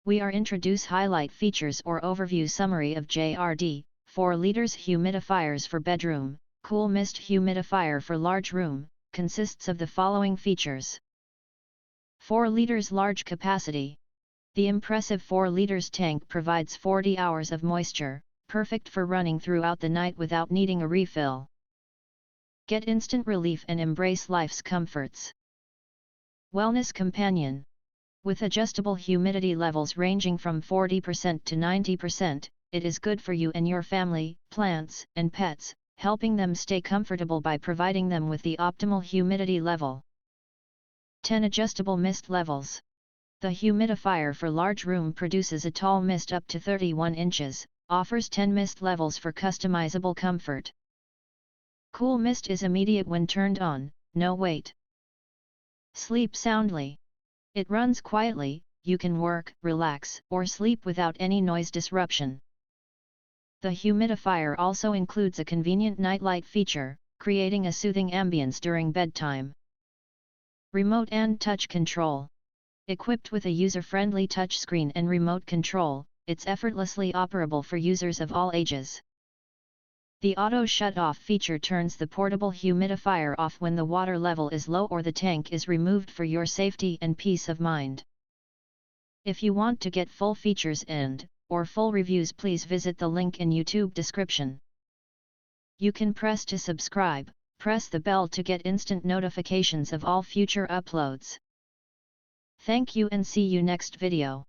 We are introduce highlight features or overview summary of JRD, 4 liters humidifiers for bedroom, cool mist humidifier for large room, consists of the following features. 4 liters large capacity. The impressive 4 liters tank provides 40 hours of moisture, perfect for running throughout the night without needing a refill. Get instant relief and embrace life's comforts. Wellness companion. With adjustable humidity levels ranging from 40% to 90%, it is good for you and your family, plants, and pets, helping them stay comfortable by providing them with the optimal humidity level. 10 adjustable mist levels. The humidifier for large room produces a tall mist up to 31 inches, offers 10 mist levels for customizable comfort. Cool mist is immediate when turned on, no wait. Sleep soundly. It runs quietly, you can work, relax, or sleep without any noise disruption. The humidifier also includes a convenient nightlight feature, creating a soothing ambience during bedtime. Remote and touch control. Equipped with a user-friendly touchscreen and remote control, it's effortlessly operable for users of all ages. The auto shut-off feature turns the portable humidifier off when the water level is low or the tank is removed for your safety and peace of mind. If you want to get full features or full reviews, please visit the link in YouTube description. You can press to subscribe, press the bell to get instant notifications of all future uploads. Thank you and see you next video.